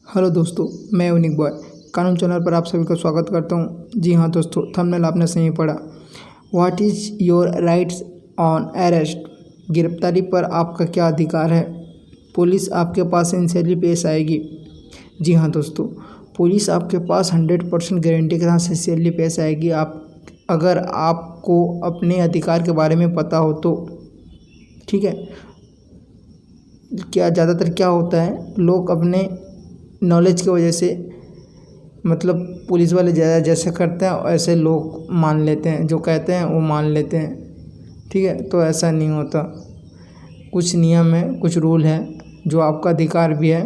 Hello दोस्तों, मैं unique boy कानून चैनल पर आप सभी का स्वागत करता हूं। जी हाँ दोस्तों, थंबनेल आपने सही पढ़ा। What is your rights on arrest? गिरफ्तारी पर आपका क्या अधिकार है? पुलिस आपके पास सिंसियरली पेश आएगी। जी हाँ दोस्तों, पुलिस आपके पास 100% गारंटी के साथ सिंसियरली पेश आएगी। आप अगर आपको अपने अधिकार के बारे में पता हो तो ठीक है। ज़्यादातर क्या होता है, लोग अपने नॉलेज की वजह से मतलब पुलिस वाले ज़्यादा जैसे करते हैं ऐसे लोग मान लेते हैं, जो कहते हैं वो मान लेते हैं। ठीक है, तो ऐसा नहीं होता। कुछ नियम है, कुछ रूल है जो आपका अधिकार भी है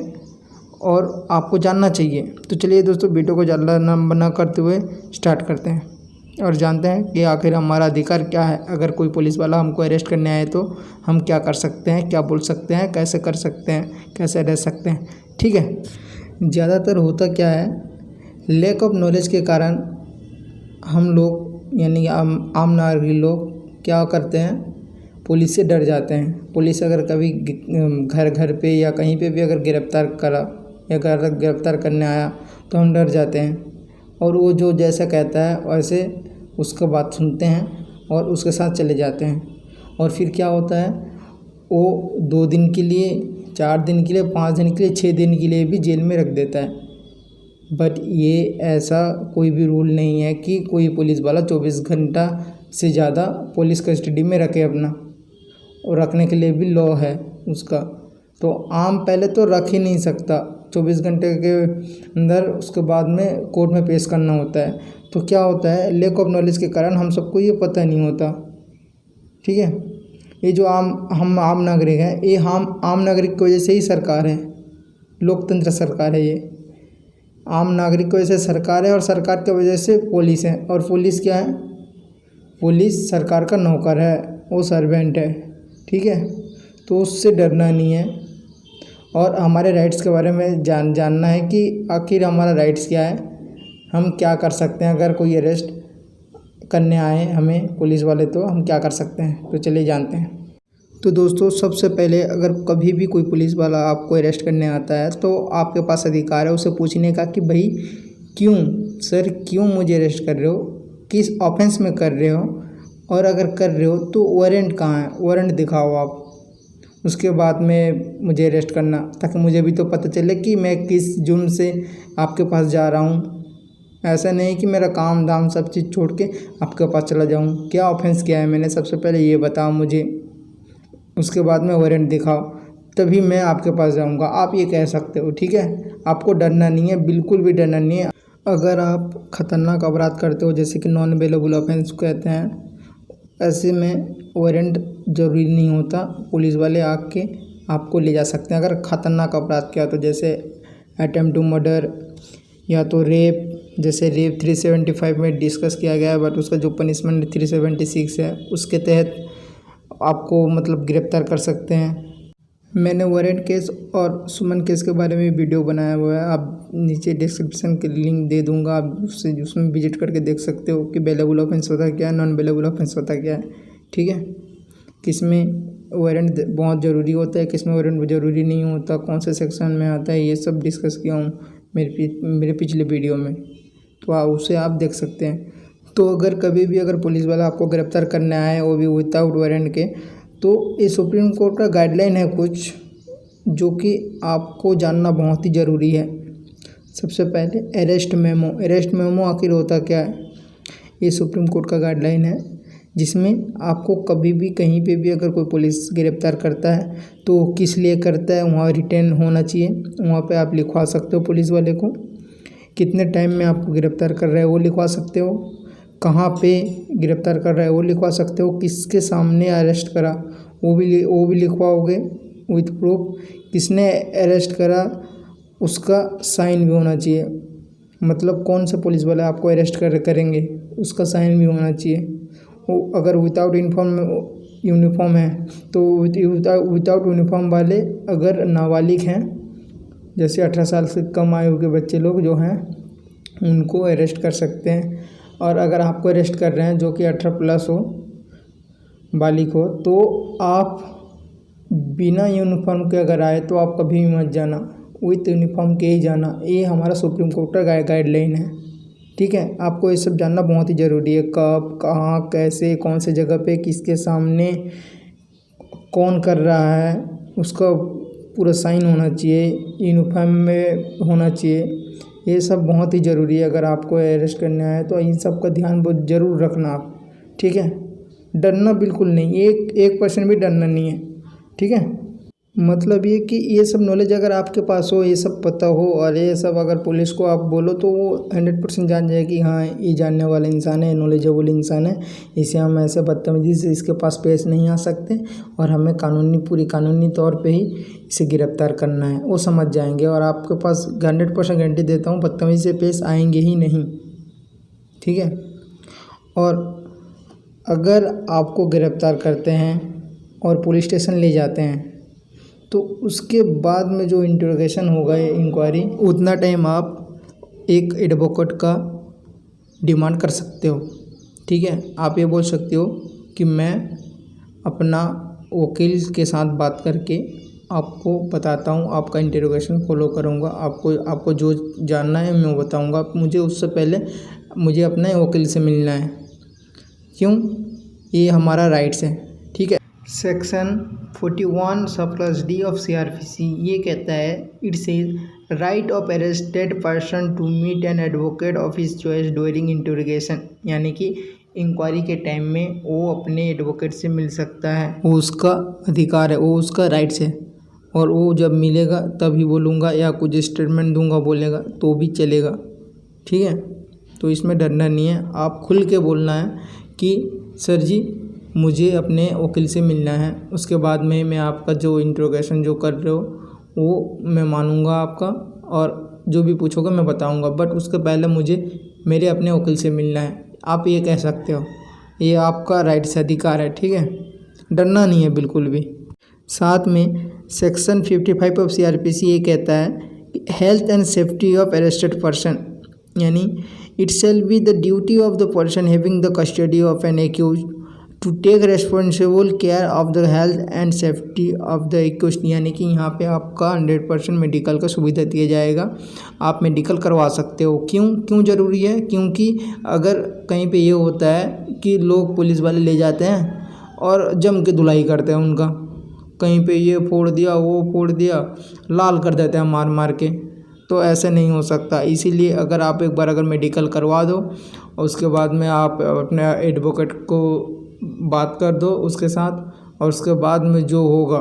और आपको जानना चाहिए। तो चलिए दोस्तों, वीडियो को ज़्यादा लंबा ना करते हुए स्टार्ट करते हैं और जानते हैं कि आखिर हमारा अधिकार क्या है। अगर कोई पुलिस वाला हमको अरेस्ट करने आए तो हम क्या कर सकते हैं, क्या बोल सकते हैं, कैसे कर सकते हैं, कैसे रह सकते हैं। ठीक है, ज़्यादातर होता क्या है, लैक ऑफ नॉलेज के कारण हम लोग यानी आम नागरिक लोग क्या करते हैं, पुलिस से डर जाते हैं। पुलिस अगर कभी घर पे या कहीं पे भी अगर गिरफ्तार करा या अगर गिरफ्तार करने आया तो हम डर जाते हैं और वो जो जैसा कहता है वैसे उसका बात सुनते हैं और उसके साथ चले जाते हैं। और फिर क्या होता है, वो 2 दिन के लिए, 4 दिन के लिए, 5 दिन के लिए, 6 दिन के लिए भी जेल में रख देता है। बट ये ऐसा कोई भी रूल नहीं है कि कोई पुलिस वाला 24 घंटा से ज़्यादा पुलिस कस्टडी में रखे अपना, और रखने के लिए भी लॉ है उसका। तो आम पहले तो रख ही नहीं सकता 24 घंटे के अंदर, उसके बाद में कोर्ट में पेश करना होता है। तो क्या होता है, लैक ऑफ नॉलेज के कारण हम सबको ये पता नहीं होता। ठीक है, ये जो हम आम नागरिक हैं, ये हम आम नागरिक की वजह से ही सरकार है, लोकतंत्र सरकार है। ये आम नागरिक की वजह से सरकार है और सरकार की वजह से पुलिस है। और पुलिस क्या है, पुलिस सरकार का नौकर है, वो सर्वेंट है। ठीक है, तो उससे डरना नहीं है और हमारे राइट्स के बारे में जानना है कि आखिर हमारा राइट्स क्या है, हम क्या कर सकते हैं। अगर कोई अरेस्ट करने आए हमें पुलिस वाले तो हम क्या कर सकते हैं, तो चलिए जानते हैं। तो दोस्तों, सबसे पहले अगर कभी भी कोई पुलिस वाला आपको अरेस्ट करने आता है तो आपके पास अधिकार है उसे पूछने का कि भाई क्यों सर, क्यों मुझे अरेस्ट कर रहे हो, किस ऑफेंस में कर रहे हो, और अगर कर रहे हो तो वारंट कहाँ है, वारंट दिखाओ आप। उसके बाद में मुझे अरेस्ट करना, ताकि मुझे भी तो पता चले कि मैं किस जुर्म से आपके पास जा रहा हूँ। ऐसा नहीं कि मेरा काम धाम सब चीज़ छोड़ के आपके पास चला जाऊँ। क्या ऑफेंस किया है मैंने, सबसे पहले ये बताओ मुझे। उसके बाद में वारंट दिखाओ, तभी मैं आपके पास जाऊंगा। आप ये कह सकते हो। ठीक है, आपको डरना नहीं है, बिल्कुल भी डरना नहीं है। अगर आप ख़तरनाक अपराध करते हो, जैसे कि नॉन बेलेबल ऑफेंस कहते हैं, ऐसे में वारंट ज़रूरी नहीं होता। पुलिस वाले आके आपको ले जा सकते हैं अगर ख़तरनाक अपराध किया तो, जैसे अटेम्प्ट टू मर्डर या तो रेप। जैसे रेप 375 में डिस्कस किया गया है, बट उसका जो पनिशमेंट 376 है, उसके तहत आपको मतलब गिरफ्तार कर सकते हैं। मैंने वारंट केस और सुमन केस के बारे में वीडियो बनाया हुआ है, आप नीचे डिस्क्रिप्शन के लिंक दे दूंगा, आप उसमें विजिट करके देख सकते हो कि बेलेबल ऑफेंस होता क्या है, नॉन बेलेबल ऑफेंस होता क्या है। ठीक है, किसमें वारंट बहुत ज़रूरी होता है, किसमें वारंट ज़रूरी नहीं होता, कौन से सेक्शन में आता है, ये सब डिस्कस किया हूँ मेरे पिछले वीडियो में, तो उसे आप देख सकते हैं। तो अगर कभी भी अगर पुलिस वाला आपको गिरफ्तार करने आए, वो भी विदाउट वारंट के, तो ये सुप्रीम कोर्ट का गाइडलाइन है कुछ, जो कि आपको जानना बहुत ही ज़रूरी है। सबसे पहले अरेस्ट मेमो। अरेस्ट मेमो आखिर होता क्या है, ये सुप्रीम कोर्ट का गाइडलाइन है, जिसमें आपको कभी भी कहीं पे भी अगर कोई पुलिस गिरफ्तार करता है तो किस लिए करता है वहाँ रिटेन होना चाहिए। वहाँ पे आप लिखवा सकते हो पुलिस वाले को, कितने टाइम में आपको गिरफ्तार कर रहा है वो लिखवा सकते हो, कहाँ पे गिरफ्तार कर रहा है वो लिखवा सकते हो, किसके सामने अरेस्ट करा वो भी लिखवाओगे विथ प्रूफ। किसने अरेस्ट करा उसका साइन भी होना चाहिए, मतलब कौन सा पुलिस वाला आपको अरेस्ट करेंगे उसका साइन भी होना चाहिए। वो अगर विदाउट यूनिफॉर्म है तो विदाउट यूनिफॉर्म वाले अगर नाबालिग हैं, जैसे 18 साल से कम आयु के बच्चे लोग जो हैं, उनको अरेस्ट कर सकते हैं। और अगर आपको अरेस्ट कर रहे हैं जो कि 18+ हो, बालिग हो, तो आप बिना यूनिफॉर्म के अगर आए तो आप कभी भी मत जाना, विथ यूनिफॉर्म के ही जाना, ये हमारा सुप्रीम कोर्ट का गाइडलाइन है। ठीक है, आपको ये सब जानना बहुत ही ज़रूरी है। कब, कहाँ, कैसे, कौन से जगह पे, किसके सामने कौन कर रहा है, उसका पूरा साइन होना चाहिए, यूनिफॉर्म में होना चाहिए। ये सब बहुत ही ज़रूरी है। अगर आपको अरेस्ट करना है तो इन सब का ध्यान बहुत ज़रूर रखना आप। ठीक है, डरना बिल्कुल नहीं, 1% भी डरना नहीं है। ठीक है, मतलब ये कि ये सब नॉलेज अगर आपके पास हो, ये सब पता हो, और ये सब अगर पुलिस को आप बोलो तो वो 100% जान जाए कि हाँ ये जानने वाला इंसान है, नॉलेजेबल इंसान है, इसे हम ऐसे बदतमीजी से इसके पास पेश नहीं आ सकते और हमें पूरी कानूनी तौर पे ही इसे गिरफ्तार करना है। वो समझ जाएंगे और आपके पास 100% गारंटी देता हूँ बदतमीजी से पेश आएंगे ही नहीं। ठीक है, और अगर आपको गिरफ्तार करते हैं और पुलिस स्टेशन ले जाते हैं तो उसके बाद में जो इंटरोगेशन होगा, इंक्वायरी, उतना टाइम आप एक एडवोकेट का डिमांड कर सकते हो। ठीक है, आप ये बोल सकते हो कि मैं अपना वकील के साथ बात करके आपको बताता हूँ, आपका इंटरोगेशन फॉलो करूँगा, आपको जो जानना है मैं बताऊँगा। मुझे उससे पहले मुझे अपने वकील से मिलना है। क्यों? ये हमारा राइट्स है। ठीक है, सेक्शन 41(d) ऑफ CRPC ये कहता है, it says right of arrested person to meet an advocate of his choice during interrogation, यानी कि इंक्वायरी के टाइम में वो अपने एडवोकेट से मिल सकता है, वो उसका अधिकार है, वो उसका राइट्स है। और वो जब मिलेगा तभी बोलूँगा या कुछ स्टेटमेंट दूंगा बोलेगा तो भी चलेगा। ठीक है, तो इसमें डरना नहीं है, आप खुल के बोलना है कि सर जी मुझे अपने वकील से मिलना है, उसके बाद में मैं आपका जो इंट्रोगेशन जो कर रहे हो वो मैं मानूंगा आपका, और जो भी पूछोगे मैं बताऊंगा, बट उसके पहले मुझे मेरे अपने वकील से मिलना है। आप ये कह सकते हो, ये आपका राइट से अधिकार है। ठीक है, डरना नहीं है बिल्कुल भी। साथ में सेक्शन 55 ऑफ CRPC ये कहता है health and safety of arrested person, यानी it shall be the duty of the person having the custody of an accused to take responsible care of the health and safety of the accused, यानी कि यहाँ पे आपका 100% medical का सुविधा दिया जाएगा, आप मेडिकल करवा सकते हो। क्यों ज़रूरी है? क्योंकि अगर कहीं पे ये होता है कि लोग पुलिस वाले ले जाते हैं और जम के धुलाई करते हैं उनका, कहीं पे ये फोड़ दिया, वो फोड़ दिया, लाल कर देते हैं मार मार के, तो ऐसे नहीं हो सकता। इसीलिए अगर आप एक बार अगर मेडिकल करवा दो और उसके बाद में आप अपने एडवोकेट को बात कर दो उसके साथ, और उसके बाद में जो होगा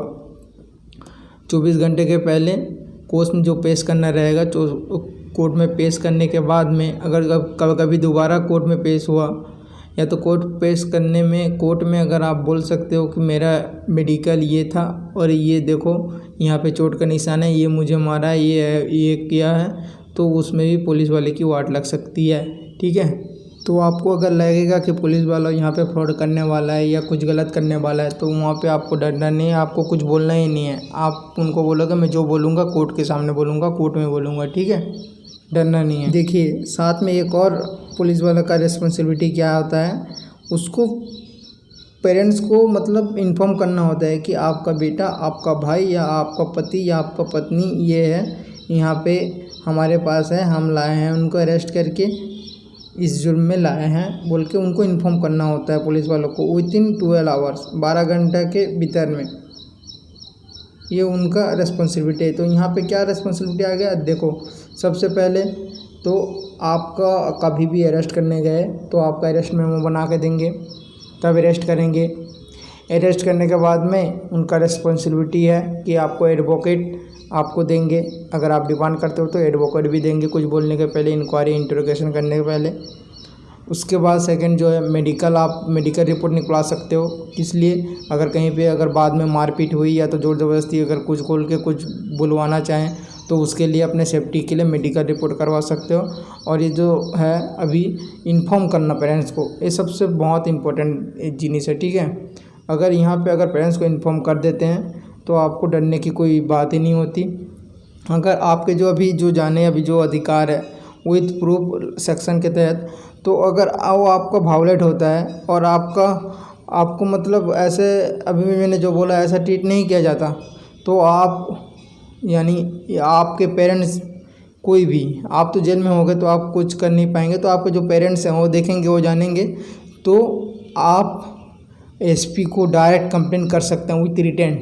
24 घंटे के पहले कोर्ट में जो पेश करना रहेगा, कोर्ट में पेश करने के बाद में अगर कभी दोबारा कोर्ट में पेश हुआ या तो कोर्ट पेश करने में कोर्ट में अगर आप बोल सकते हो कि मेरा मेडिकल ये था और ये देखो यहाँ पे चोट का निशान है, ये मुझे मारा है, ये किया है, तो उसमें भी पुलिस वाले की वाट लग सकती है। ठीक है, तो आपको अगर लगेगा कि पुलिस वाला यहाँ पे फ्रॉड करने वाला है या कुछ गलत करने वाला है तो वहाँ पे आपको डरना नहीं है, आपको कुछ बोलना ही नहीं है। आप उनको बोलोगे मैं जो बोलूँगा कोर्ट के सामने बोलूँगा, कोर्ट में बोलूँगा। ठीक है, डरना नहीं है। देखिए, साथ में एक और पुलिस वाला का रिस्पॉन्सिबिलिटी क्या होता है, उसको पेरेंट्स को मतलब इन्फॉर्म करना होता है कि आपका बेटा, आपका भाई या आपका पति या आपका पत्नी ये है, यहाँ पे हमारे पास है, हम लाए हैं उनको अरेस्ट करके, इस जुर्म में लाए हैं बोल के उनको इन्फॉर्म करना होता है पुलिस वालों को विदिन 12 आवर्स, 12 घंटे के भीतर में। ये उनका रिस्पॉन्सिबिलिटी है। तो यहाँ पे क्या रिस्पॉन्सिबिलिटी आ गया, देखो सबसे पहले तो आपका कभी भी अरेस्ट करने गए तो आपका अरेस्ट मेमो बना के देंगे, तब अरेस्ट करेंगे। अरेस्ट करने के बाद में उनका रिस्पॉन्सिबिलिटी है कि आपको एडवोकेट आपको देंगे, अगर आप डिमांड करते हो तो एडवोकेट भी देंगे कुछ बोलने के पहले, इंक्वायरी इंटरोगेशन करने के पहले। उसके बाद सेकंड जो है मेडिकल, आप मेडिकल रिपोर्ट निकलवा सकते हो। इसलिए अगर कहीं पे अगर बाद में मारपीट हुई या तो ज़ोर ज़बरदस्ती अगर कुछ खोल के कुछ बुलवाना चाहें तो उसके लिए अपने सेफ्टी के लिए मेडिकल रिपोर्ट करवा सकते हो। और ये जो है अभी इन्फॉर्म करना पेरेंट्स को, ये सबसे बहुत इम्पोर्टेंट जिनिस है। ठीक है, अगर यहाँ पे अगर पेरेंट्स को इन्फॉर्म कर देते हैं तो आपको डरने की कोई बात ही नहीं होती। अगर आपके जो जाने अभी जो अधिकार है विथ प्रूफ सेक्शन के तहत, तो अगर वो आपका वायलेट होता है और आपको मतलब ऐसे अभी भी मैंने जो बोला ऐसा ट्रीट नहीं किया जाता, तो आप यानी आपके पेरेंट्स कोई भी, आप तो जेल में हो गए तो आप कुछ कर नहीं पाएंगे, तो आपके जो पेरेंट्स हैं वो देखेंगे, वो जानेंगे, तो आप एसपी को डायरेक्ट कंप्लेन कर सकते हैं विथ रिटन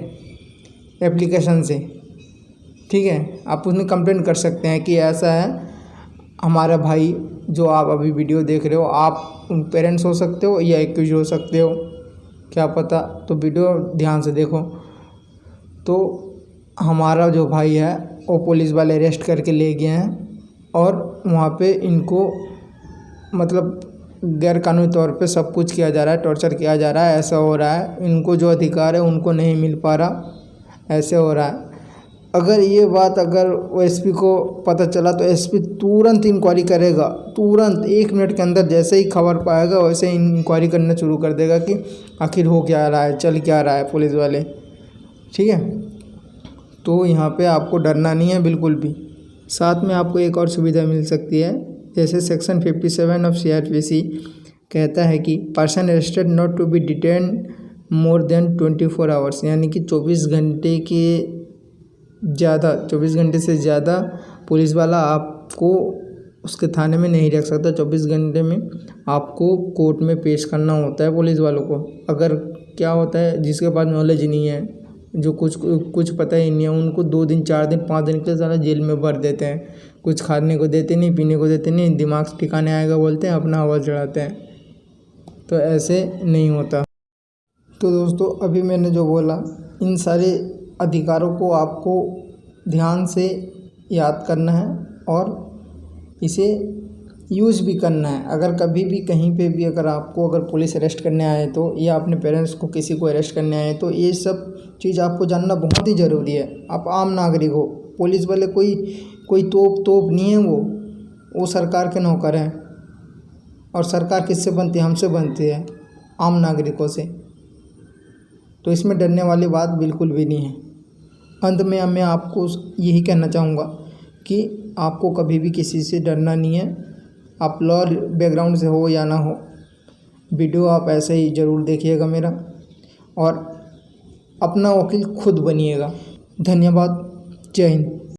एप्लीकेशन से। ठीक है, आप उसमें कंप्लेन कर सकते हैं कि ऐसा है हमारा भाई, जो आप अभी वीडियो देख रहे हो, आप उन पेरेंट्स हो सकते हो या एक्यूज हो सकते हो, क्या पता। तो वीडियो ध्यान से देखो। तो हमारा जो भाई है वो पुलिस वाले अरेस्ट करके ले गए हैं और वहाँ पे इनको मतलब गैर कानूनी तौर पे सब कुछ किया जा रहा है, टॉर्चर किया जा रहा है, ऐसा हो रहा है, इनको जो अधिकार है उनको नहीं मिल पा रहा, ऐसे हो रहा है। अगर ये बात अगर वो एसपी को पता चला तो एसपी तुरंत इंक्वायरी करेगा, तुरंत 1 मिनट के अंदर जैसे ही खबर पाएगा वैसे ही इंक्वायरी करना शुरू कर देगा कि आखिर हो क्या रहा है, चल क्या रहा है पुलिस वाले। ठीक है, तो यहाँ पे आपको डरना नहीं है बिल्कुल भी। साथ में आपको एक और सुविधा मिल सकती है, जैसे सेक्शन 57 ऑफ CRPC कहता है कि person arrested not to be detain more than 24 hours, यानी कि 24 घंटे के ज़्यादा, 24 घंटे से ज़्यादा पुलिस वाला आपको उसके थाने में नहीं रख सकता। 24 घंटे में आपको कोर्ट में पेश करना होता है पुलिस वालों को। अगर क्या होता है, जिसके पास नॉलेज नहीं है, जो कुछ पता ही नहीं है, उनको 2 दिन 4 दिन 5 दिन के सारा जेल में भर देते हैं, कुछ खाने को देते नहीं, पीने को देते नहीं, दिमाग ठिकाने आएगा बोलते हैं, अपना आवाज़ चढ़ाते हैं। तो ऐसे नहीं होता। तो दोस्तों अभी मैंने जो बोला, इन सारे अधिकारों को आपको ध्यान से याद करना है और इसे यूज़ भी करना है। अगर कभी भी कहीं पे भी अगर पुलिस अरेस्ट करने आए तो, या अपने पेरेंट्स को किसी को अरेस्ट करने आए तो, ये सब चीज़ आपको जानना बहुत ही ज़रूरी है। आप आम नागरिक हो, पुलिस वाले कोई तोप नहीं है, वो सरकार के नौकर हैं। और सरकार किससे बनती है? हमसे बनती है, आम नागरिकों से। तो इसमें डरने वाली बात बिल्कुल भी नहीं है। अंत में मैं आपको यही कहना चाहूँगा कि आपको कभी भी किसी से डरना नहीं है। आप लॉ बैकग्राउंड से हो या ना हो, वीडियो आप ऐसे ही ज़रूर देखिएगा मेरा, और अपना वकील खुद बनिएगा। धन्यवाद। जय हिंद।